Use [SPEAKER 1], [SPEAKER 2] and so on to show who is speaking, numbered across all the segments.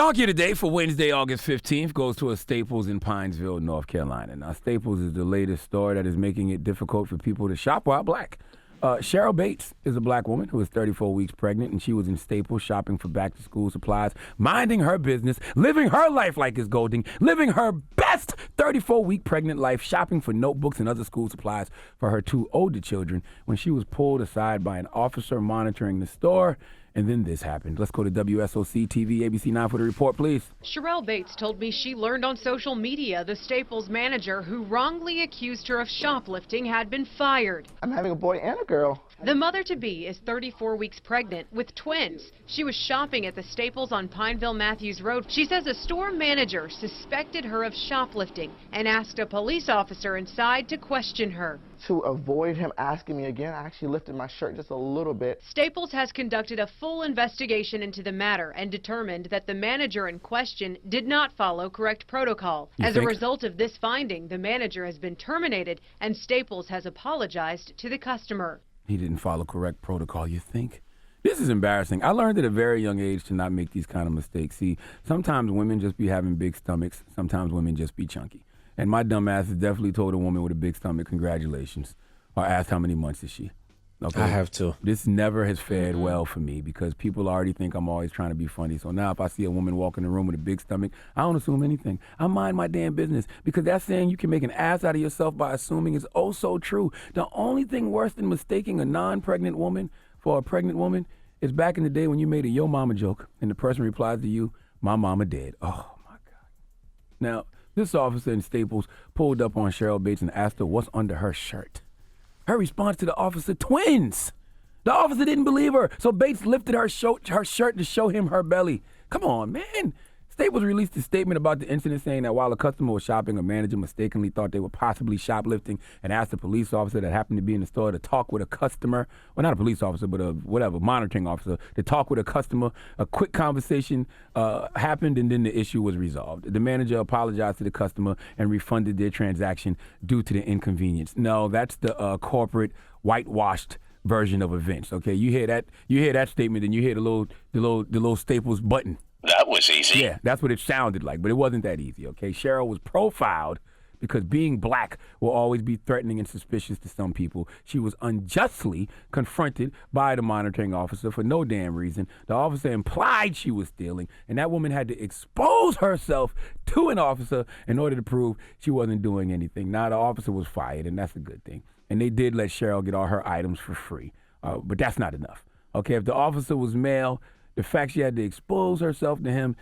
[SPEAKER 1] Donkey of the day for Wednesday, August 15th goes to a Staples in Pineville, North Carolina. Now, Staples is the latest store that is making it difficult for people to shop while black. Sherill Bates is a black woman who is 34 weeks pregnant, and she was in Staples shopping for back-to-school supplies, minding her business, living her life like it's golden, living her best 34-week pregnant life, shopping for notebooks and other school supplies for her two older children when she was pulled aside by an officer monitoring the store. And then this happened. Let's go to WSOC TV, ABC 9 for the report, please.
[SPEAKER 2] Sherill Bates told me she learned on social media the Staples manager who wrongly accused her of shoplifting had been fired.
[SPEAKER 3] I'm having a boy and a girl.
[SPEAKER 2] The mother-to-be is 34 weeks pregnant with twins. She was shopping at the Staples on Pineville Matthews Road. She says a store manager suspected her of shoplifting and asked a police officer inside to question her.
[SPEAKER 3] To avoid him asking me again, I actually lifted my shirt just a little bit.
[SPEAKER 2] Staples has conducted a full investigation into the matter and determined that the manager in question did not follow correct protocol. As a result of this finding, the manager has been terminated and Staples has apologized to the customer.
[SPEAKER 1] He didn't follow correct protocol, you think? This is embarrassing. I learned at a very young age to not make these kind of mistakes. See, sometimes women just be having big stomachs. Sometimes women just be chunky. And my dumb ass has definitely told a woman with a big stomach, congratulations, or asked how many months is she. Okay?
[SPEAKER 4] I have to.
[SPEAKER 1] This never has fared well for me because people already think I'm always trying to be funny. So now if I see a woman walk in the room with a big stomach, I don't assume anything. I mind my damn business because that saying you can make an ass out of yourself by assuming is oh so true. The only thing worse than mistaking a non-pregnant woman for a pregnant woman is back in the day when you made a yo mama joke and the person replies to you, my mama dead. Oh my God. Now, this officer in Staples pulled up on Sherill Bates and asked her what's under her shirt. Her response to the officer, twins. The officer didn't believe her, so Bates lifted her shirt to show him her belly. Come on, man. Staples released a statement about the incident saying that while a customer was shopping, a manager mistakenly thought they were possibly shoplifting and asked a police officer that happened to be in the store to talk with a customer. Well, not a police officer, but a monitoring officer to talk with a customer. A quick conversation happened and then the issue was resolved. The manager apologized to the customer and refunded their transaction due to the inconvenience. No, that's the corporate whitewashed version of events. Okay, you hear that statement, and you hear the little Staples button.
[SPEAKER 5] That was easy.
[SPEAKER 1] Yeah, that's what it sounded like, but it wasn't that easy, okay? Sherill was profiled because being black will always be threatening and suspicious to some people. She was unjustly confronted by the monitoring officer for no damn reason. The officer implied she was stealing, and that woman had to expose herself to an officer in order to prove she wasn't doing anything. Now, the officer was fired, and that's a good thing. And they did let Sherill get all her items for free, but that's not enough. Okay, if the officer was male, the fact she had to expose herself to him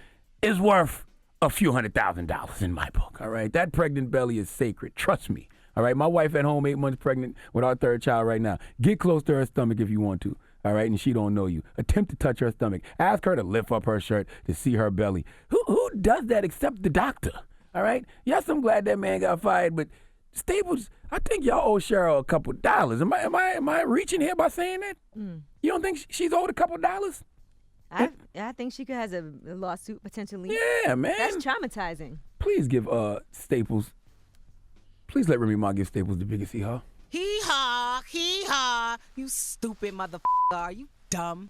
[SPEAKER 1] is worth a few $100,000 in my book, all right? That pregnant belly is sacred. Trust me, all right? My wife at home 8 months pregnant with our third child right now. Get close to her stomach if you want to, all right? And she don't know you. Attempt to touch her stomach. Ask her to lift up her shirt to see her belly. Who does that except the doctor, all right? Yes, I'm glad that man got fired, but Staples, I think y'all owe Sherill a couple dollars. Am I reaching here by saying that? You don't think she's owed a couple dollars?
[SPEAKER 6] I think she has a lawsuit potentially.
[SPEAKER 1] Yeah, man.
[SPEAKER 6] That's traumatizing.
[SPEAKER 1] Please give Staples. Please let Remy Ma give Staples the biggest hee-haw.
[SPEAKER 7] Hee-haw, hee-haw. You stupid motherfucker. Are you dumb?